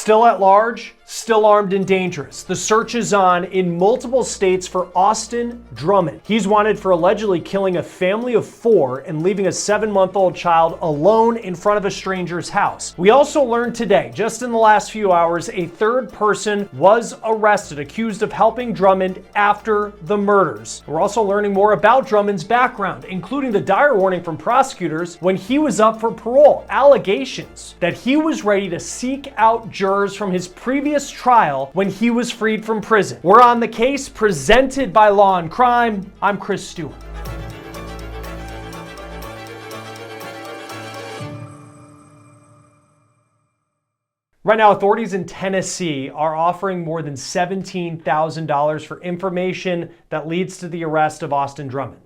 Still at large, still armed and dangerous. The search is on in multiple states for Austin Drummond. He's wanted for allegedly killing a family of 4 and leaving a 7-month-old child alone in front of a stranger's house. We also learned today, just in the last few hours, a third person was arrested, accused of helping Drummond after the murders. We're also learning more about Drummond's background, including the dire warning from prosecutors when he was up for parole. Allegations that he was ready to seek out jurors from his previous trial when he was freed from prison. We're on the case, presented by Law&Crime. I'm Stewart. Right now, authorities in Tennessee are offering more than $17,000 for information that leads to the arrest of Austin Drummond.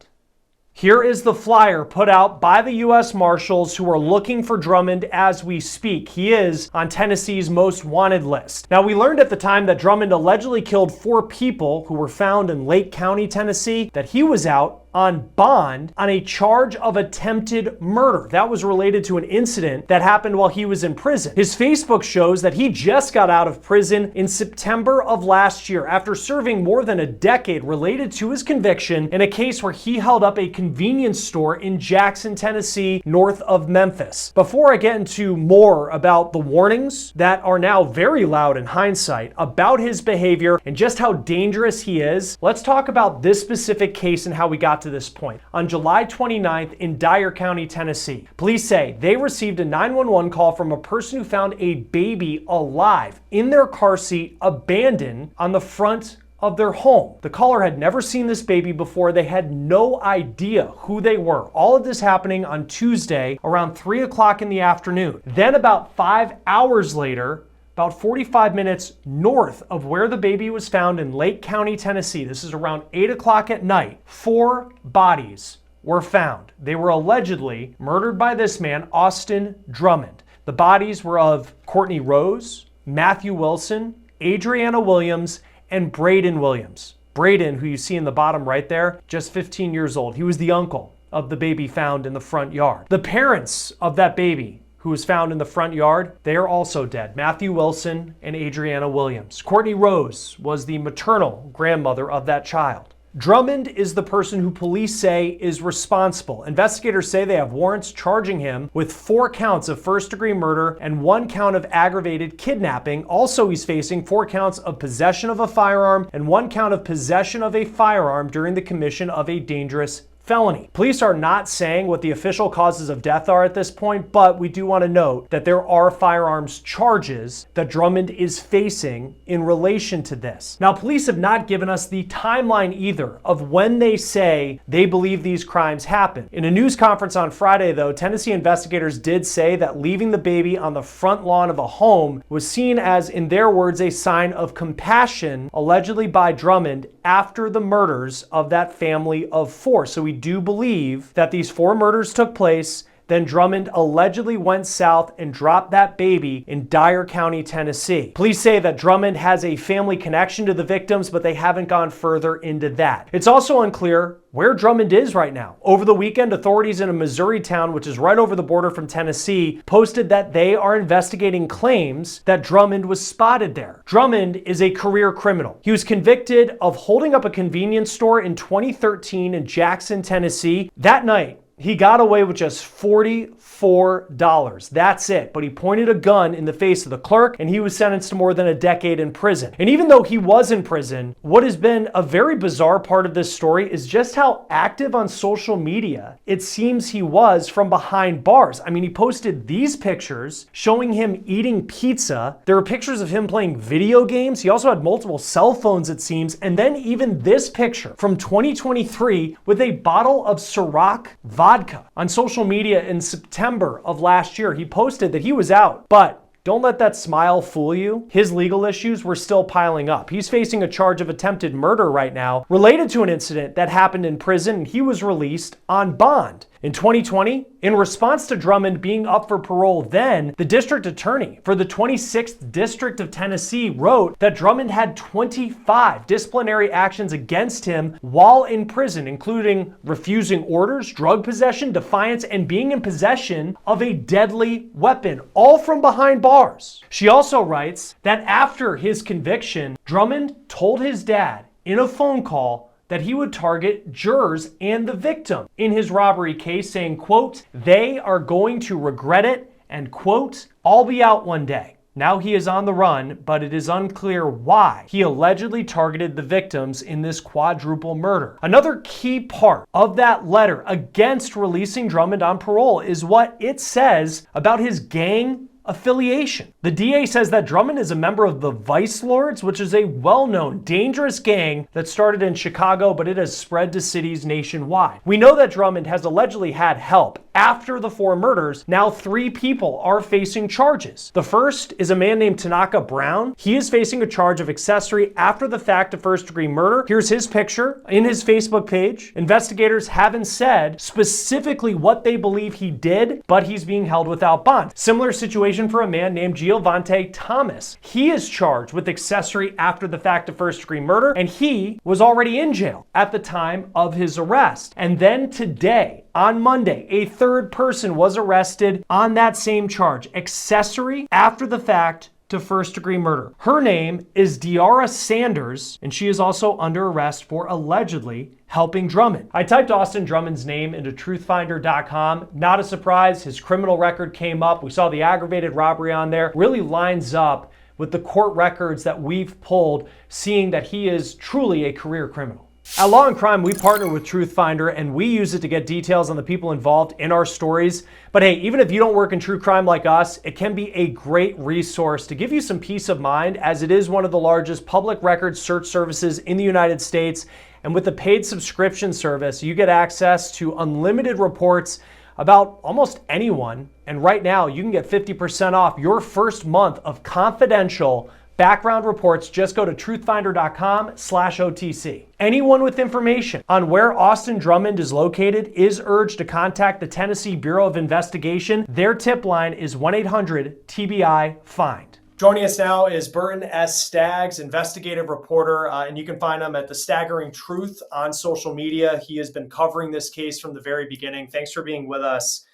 Here is the flyer put out by the U.S. Marshals who are looking for Drummond as we speak. He is on Tennessee's most wanted list. Now, we learned at the time that Drummond allegedly killed 4 people who were found in Lake County, Tennessee, that he was out on bond on a charge of attempted murder. That was related to an incident that happened while he was in prison. His Facebook shows that he just got out of prison in September of last year after serving more than a decade related to his conviction in a case where he held up a convenience store in Jackson, Tennessee, north of Memphis. Before I get into more about the warnings that are now very loud in hindsight about his behavior and just how dangerous he is, let's talk about this specific case and how we got to this point. On July 29th in Dyer County, Tennessee, police say they received a 911 call from a person who found a baby alive in their car seat, abandoned on the front of their home. The caller had never seen this baby before. They had no idea who they were. All of this happening on Tuesday around 3 o'clock in the afternoon. Then about 5 hours later, about 45 minutes north of where the baby was found in Lake County, Tennessee, this is around 8 o'clock at night, 4 bodies were found. They were allegedly murdered by this man, Austin Drummond. The bodies were of Courtney Rose, Matthew Wilson, Adriana Williams, and Braden Williams. Braden, who you see in the bottom right there, just 15 years old. He was the uncle of the baby found in the front yard. The parents of that baby who was found in the front yard, they are also dead. Matthew Wilson and Adriana Williams. Courtney Rose was the maternal grandmother of that child. Drummond is the person who police say is responsible. Investigators say they have warrants charging him with 4 counts of first-degree murder and 1 count of aggravated kidnapping. Also, he's facing 4 counts of possession of a firearm and 1 count of possession of a firearm during the commission of a dangerous felony. Police are not saying what the official causes of death are at this point, but we do want to note that there are firearms charges that Drummond is facing in relation to this. Now, police have not given us the timeline either of when they say they believe these crimes happened. In a news conference on Friday, though, Tennessee investigators did say that leaving the baby on the front lawn of a home was seen as, in their words, a sign of compassion, allegedly by Drummond, after the murders of that family of 4. So we do believe that these 4 murders took place. Then Drummond allegedly went south and dropped that baby in Dyer County, Tennessee. Police say that Drummond has a family connection to the victims, but they haven't gone further into that. It's also unclear where Drummond is right now. Over the weekend, authorities in a Missouri town, which is right over the border from Tennessee, posted that they are investigating claims that Drummond was spotted there. Drummond is a career criminal. He was convicted of holding up a convenience store in 2013 in Jackson, Tennessee. That night, he got away with just $44. That's it. But he pointed a gun in the face of the clerk and he was sentenced to more than a decade in prison. And even though he was in prison, what has been a very bizarre part of this story is just how active on social media it seems he was from behind bars. I mean, he posted these pictures showing him eating pizza. There were pictures of him playing video games. He also had multiple cell phones, it seems. And then even this picture from 2023 with a bottle of Ciroc vodka. On social media in September of last year, he posted that he was out, but don't let that smile fool you. His legal issues were still piling up. He's facing a charge of attempted murder right now related to an incident that happened in prison, and he was released on bond. In 2020, in response to Drummond being up for parole then, the district attorney for the 26th District of Tennessee wrote that Drummond had 25 disciplinary actions against him while in prison, including refusing orders, drug possession, defiance, and being in possession of a deadly weapon, all from behind bars. She also writes that after his conviction, Drummond told his dad in a phone call that he would target jurors and the victim in his robbery case, saying, quote, "They are going to regret it," and quote, "I'll be out one day." Now he is on the run, but it is unclear why he allegedly targeted the victims in this quadruple murder. Another key part of that letter against releasing Drummond on parole is what it says about his gang affiliation. The DA says that Drummond is a member of the Vice Lords, which is a well-known, dangerous gang that started in Chicago, but it has spread to cities nationwide. We know that Drummond has allegedly had help. After the 4 murders, now 3 people are facing charges. The first is a man named Tanaka Brown. He is facing a charge of accessory after the fact of first-degree murder. Here's his picture in his Facebook page. Investigators haven't said specifically what they believe he did, but he's being held without bond. Similar situation for a man named Giovante Thomas. He is charged with accessory after the fact of first-degree murder, and he was already in jail at the time of his arrest. And then today, on Monday, a third person was arrested on that same charge, accessory after the fact to first-degree murder. Her name is Diara Sanders, and she is also under arrest for allegedly helping Drummond. I typed Austin Drummond's name into truthfinder.com. Not a surprise, his criminal record came up. We saw the aggravated robbery on there. Really lines up with the court records that we've pulled, seeing that he is truly a career criminal. At Law&Crime, we partner with Truthfinder, and we use it to get details on the people involved in our stories. But hey, even if you don't work in true crime like us, it can be a great resource to give you some peace of mind, as it is one of the largest public record search services in the United States. And with the paid subscription service, you get access to unlimited reports about almost anyone. And right now, you can get 50% off your first month of confidential background reports. Just go to truthfinder.com/OTC. Anyone with information on where Austin Drummond is located is urged to contact the Tennessee Bureau of Investigation. Their tip line is 1-800-TBI-FIND. Joining us now is Burton S. Staggs, investigative reporter, and you can find him at The Staggering Truth on social media. He has been covering this case from the very beginning. Thanks for being with us.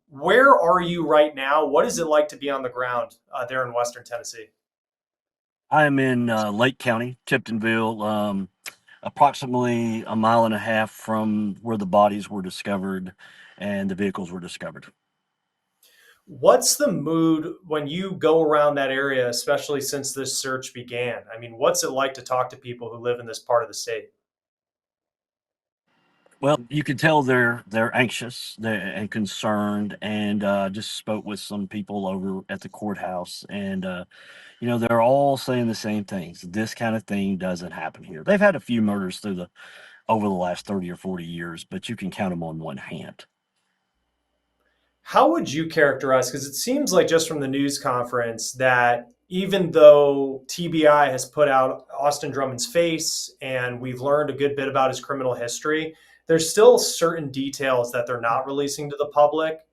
Where are you right now? What is it like to be on the ground there in Western Tennessee? I am in Lake County, Tiptonville, approximately a mile and a half from where the bodies were discovered and the vehicles were discovered. What's the mood when you go around that area, especially since this search began? I mean, what's it like to talk to people who live in this part of the state? Well, you can tell they're anxious and concerned, and just spoke with some people over at the courthouse, and they're all saying the same things. This kind of thing doesn't happen here. They've had a few murders over the last 30 or 40 years, but you can count them on one hand. How would you characterize, because it seems like just from the news conference that even though TBI has put out Austin Drummond's face and we've learned a good bit about his criminal history, there's still certain details that they're not releasing to the public.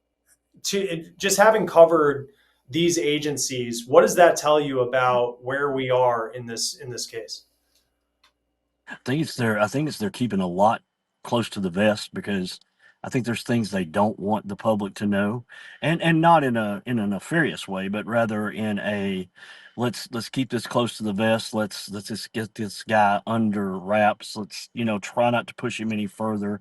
Just having covered these agencies, what does that tell you about where we are in this case? I think it's they're keeping a lot close to the vest, because I think there's things they don't want the public to know, and not in a nefarious way, but rather in a let's keep this close to the vest. Let's just get this guy under wraps. Let's try not to push him any further.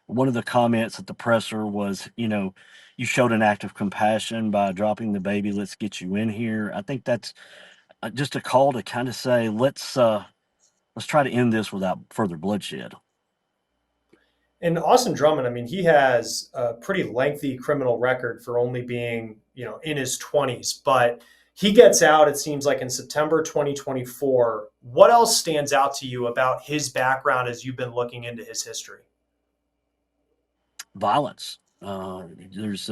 One of the comments at the presser was, you showed an act of compassion by dropping the baby. Let's get you in here. I think that's just a call to kind of say, let's try to end this without further bloodshed. And Austin Drummond, I mean, he has a pretty lengthy criminal record for only being, in his 20s, but he gets out, it seems like, in September 2024. What else stands out to you about his background as you've been looking into his history? Violence. There's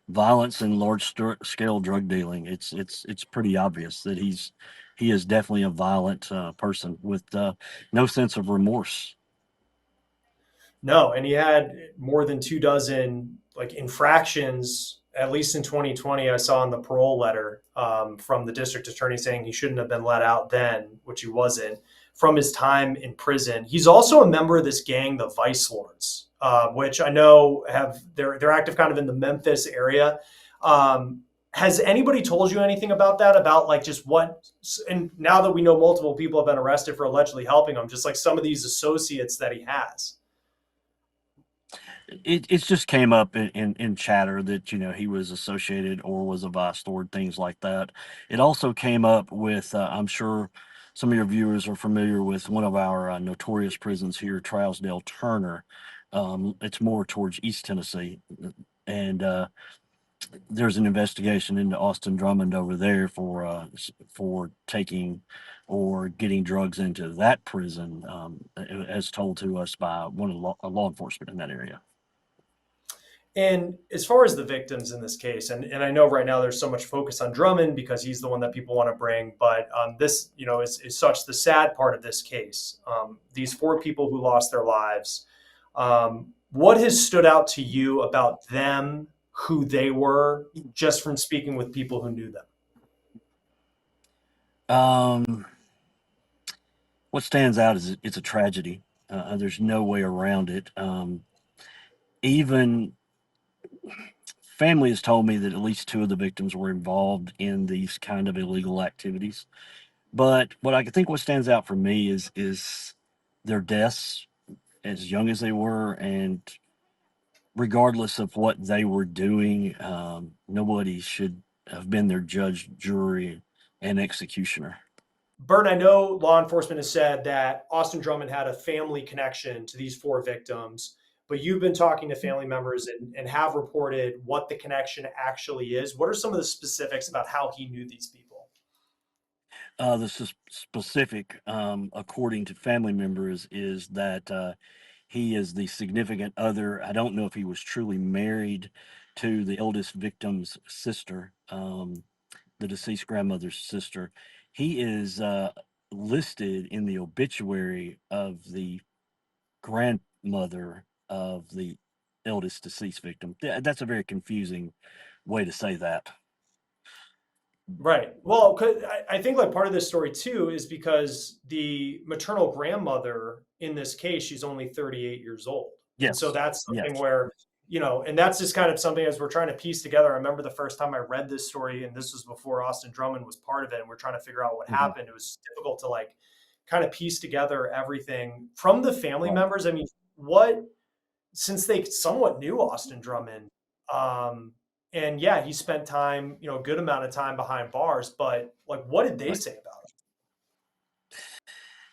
violence and large-scale drug dealing. It's pretty obvious that he is definitely a violent person with no sense of remorse. No, and he had more than 2 dozen like infractions, at least in 2020. I saw in the parole letter from the district attorney saying he shouldn't have been let out then, which he wasn't, from his time in prison. He's also a member of this gang, the Vice Lords, which I know have they're active kind of in the Memphis area. Has anybody told you anything about that? About like just what? And now that we know multiple people have been arrested for allegedly helping him, just like some of these associates that he has. It's just came up in chatter that, he was associated or was a vice lord, things like that. It also came up with, I'm sure some of your viewers are familiar with one of our notorious prisons here, Trousdale Turner. It's more towards East Tennessee, and there's an investigation into Austin Drummond over there for taking or getting drugs into that prison, as told to us by one of the law enforcement in that area. And as far as the victims in this case, and I know right now there's so much focus on Drummond because he's the one that people want to bring, but this, is such the sad part of this case. These four people who lost their lives. What has stood out to you about them, who they were, just from speaking with people who knew them? Um, what stands out is it's a tragedy. There's no way around it. Even family has told me that at least two of the victims were involved in these kind of illegal activities. But what stands out for me is their deaths, as young as they were, and regardless of what they were doing, nobody should have been their judge, jury, and executioner. Bert, I know law enforcement has said that Austin Drummond had a family connection to these four victims, but you've been talking to family members and have reported what the connection actually is. What are some of the specifics about how he knew these people? The specific, according to family members, is that he is the significant other. I don't know if he was truly married to the eldest victim's sister, the deceased grandmother's sister. He is listed in the obituary of the grandmother of the eldest deceased victim. That's a very confusing way to say that. Right. Well, 'cause I think like part of this story too is because the maternal grandmother in this case, she's only 38 years old. And so Yes. that's something Yes. where, and that's just kind of something as we're trying to piece together. I remember the first time I read this story, and this was before Austin Drummond was part of it, and we're trying to figure out what Hmm. happened. It was difficult to like kind of piece together everything from the family Right. members. I mean, what since they somewhat knew Austin Drummond, um, and yeah, he spent time, a good amount of time behind bars. But like, what did they Right. say about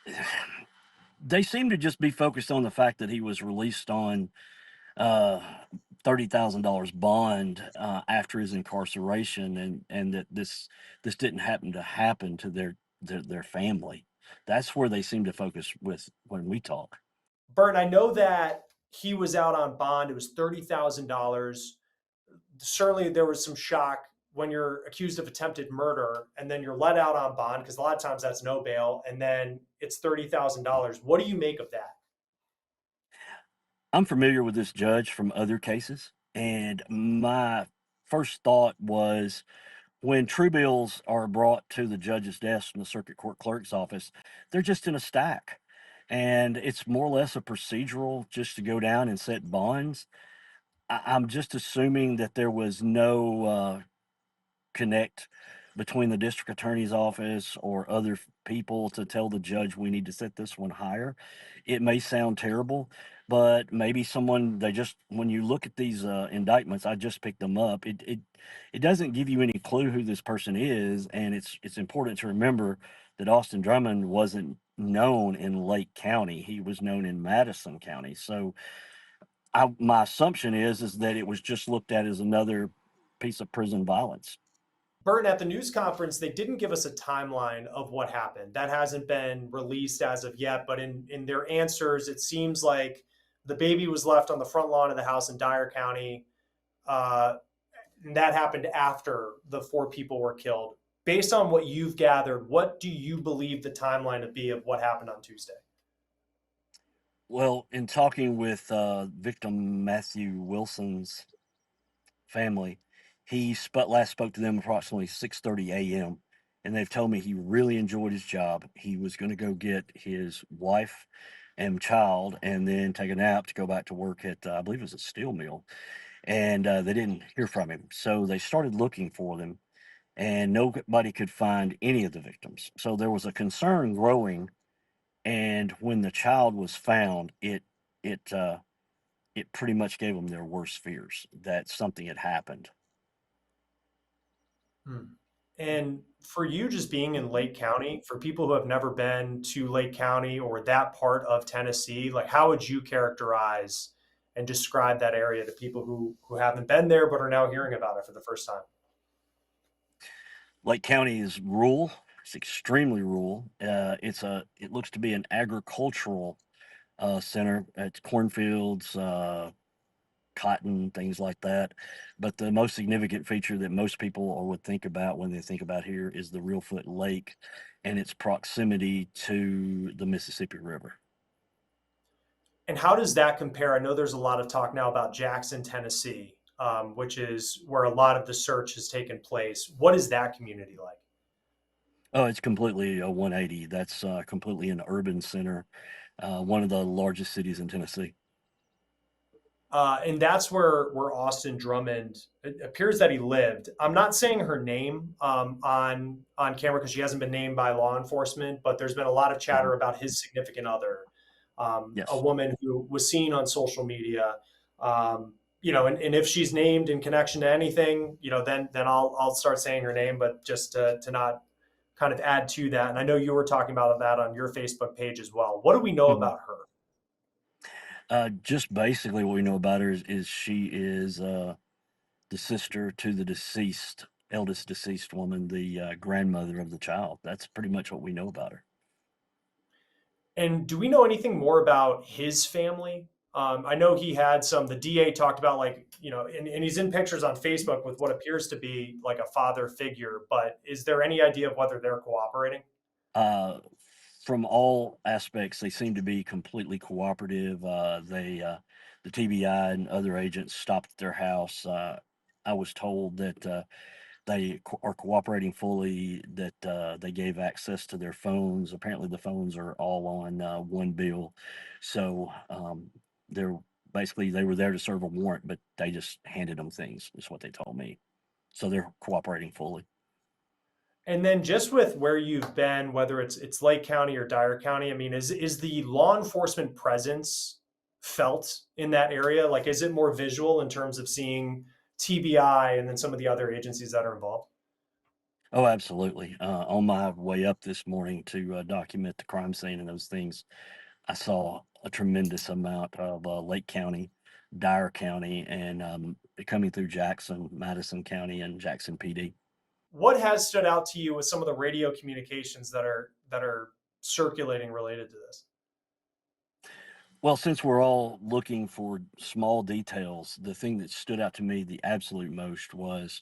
him? They seem to just be focused on the fact that he was released on uh, $30,000 bond after his incarceration, and that this didn't happen to their family. That's where they seem to focus with when we talk. Bert, I know that he was out on bond. It was $30,000. Certainly, there was some shock when you're accused of attempted murder and then you're let out on bond because a lot of times that's no bail, and then it's $30,000. What do you make of that? I'm familiar with this judge from other cases, and my first thought was when true bills are brought to the judge's desk from the circuit court clerk's office, they're just in a stack. And it's more or less a procedural just to go down and set bonds. I'm just assuming that there was no connect between the district attorney's office or other people to tell the judge we need to set this one higher. It may sound terrible, but maybe someone they just when you look at these indictments, I just picked them up. It doesn't give you any clue who this person is, and it's important to remember that Austin Drummond wasn't known in Lake County; he was known in Madison County. So my assumption is that it was just looked at as another piece of prison violence. Burton, at the news conference, they didn't give us a timeline of what happened. That hasn't been released as of yet, but in their answers, it seems like the baby was left on the front lawn of the house in Dyer County. Uh, and that happened after the four people were killed. Based on what you've gathered, what do you believe the timeline to be of what happened on Tuesday? Well, in talking with victim Matthew Wilson's family, last spoke to them approximately 6:30 a.m. and they've told me he really enjoyed his job. He was going to go get his wife and child and then take a nap to go back to work at I believe it was a steel mill, and they didn't hear from him. So they started looking for them, and nobody could find any of the victims. So there was a concern growing, and when the child was found, it it pretty much gave them their worst fears that something had happened. Hmm. And for you, just being in Lake County, for people who have never been to Lake County or that part of Tennessee, like how would you characterize and describe that area to people who haven't been there but are now hearing about it for the first time? Lake County is rural. It's extremely rural. It looks to be an agricultural center. It's cornfields, cotton, things like that. But the most significant feature that most people would think about when they think about here is the Reelfoot Lake and its proximity to the Mississippi River. And how does that compare? I know there's a lot of talk now about Jackson, Tennessee, which is where a lot of the search has taken place. What is that community like? Oh, it's completely a 180. That's completely an urban center, one of the largest cities in Tennessee. And that's where Austin Drummond, it appears that he lived. I'm not saying her name on camera because she hasn't been named by law enforcement, but there's been a lot of Mhm. chatter about his significant other, a Yes. woman who was seen on social media. And if she's named in connection to anything, then I'll start saying her name, but just to not kind of add to that. And I know you were talking about that on your Facebook page as well. What do we know Mhm. about her? Just basically what we know about her is she is the sister to the eldest deceased woman, the grandmother of the child. That's pretty much what we know about her. And do we know anything more about his family? I know he had some, the DA talked about like, and he's in pictures on Facebook with what appears to be like a father figure, but is there any idea of whether they're cooperating? Uh, from all aspects, they seem to be completely cooperative. The TBI and other agents stopped at their house. I was told that are cooperating fully, that they gave access to their phones. Apparently, the phones are all on one bill. So they're they were there to serve a warrant, but they just handed them things, is what they told me. So they're cooperating fully. And then just with where you've been, whether it's Lake County or Dyer County, I mean, is the law enforcement presence felt in that area? Like, is it more visual in terms of seeing TBI and then some of the other agencies that are involved? Oh, absolutely. On my way up this morning to document the crime scene and those things, I saw a tremendous amount of Lake County, Dyer County, and coming through Jackson, Madison County, and Jackson PD. What has stood out to you with some of the radio communications that are circulating related to this? Well, since we're all looking for small details, the thing that stood out to me the absolute most was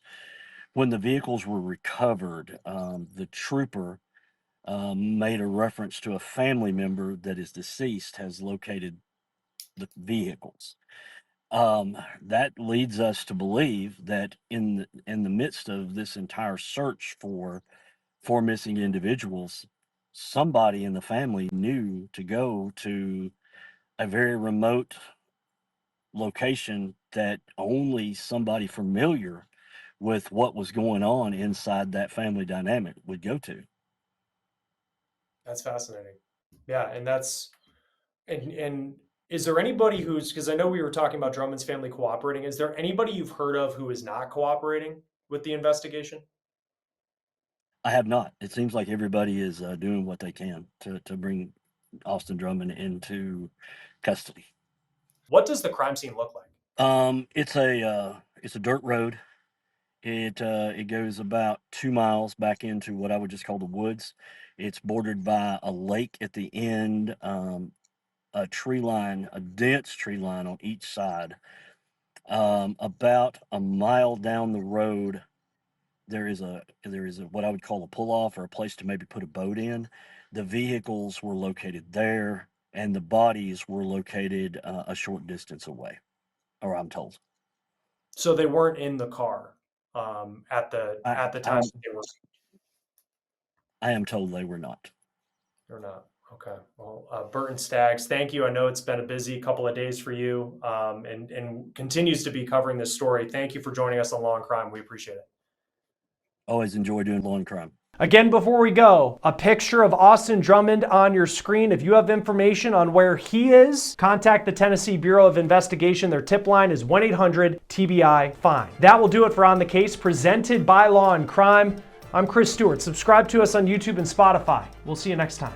when the vehicles were recovered, the trooper made a reference to a family member that is deceased has located the vehicles. That leads us to believe that in the midst of this entire search for missing individuals, somebody in the family knew to go to a very remote location that only somebody familiar with what was going on inside that family dynamic would go to. That's fascinating. Yeah, and is there anybody who's, because I know we were talking about Drummond's family cooperating. Is there anybody you've heard of who is not cooperating with the investigation? I have not. It seems like everybody is doing what they can to bring Austin Drummond into custody. What does the crime scene look like? It's a dirt road. It goes about 2 miles back into what I would just call the woods. It's bordered by a lake at the end, a tree line, a dense tree line on each side. About a mile down the road, there is a what I would call a pull off or a place to maybe put a boat in. The vehicles were located there. and the bodies were located a short distance away, or I'm told. So they weren't in the car at I, the time I'm, they were. I am told they were not. Or not. Okay. Well, Burton Staggs, thank you. I know it's been a busy couple of days for you, and continues to be covering this story. Thank you for joining us on Law and Crime. We appreciate it. Always enjoy doing Law and Crime. Again, before we go, a picture of Austin Drummond on your screen. If you have information on where he is, contact the Tennessee Bureau of Investigation. Their tip line is 1-800-TBI-FINE. That will do it for On the Case, presented by Law and Crime. I'm Chris Stewart. Subscribe to us on YouTube and Spotify. We'll see you next time.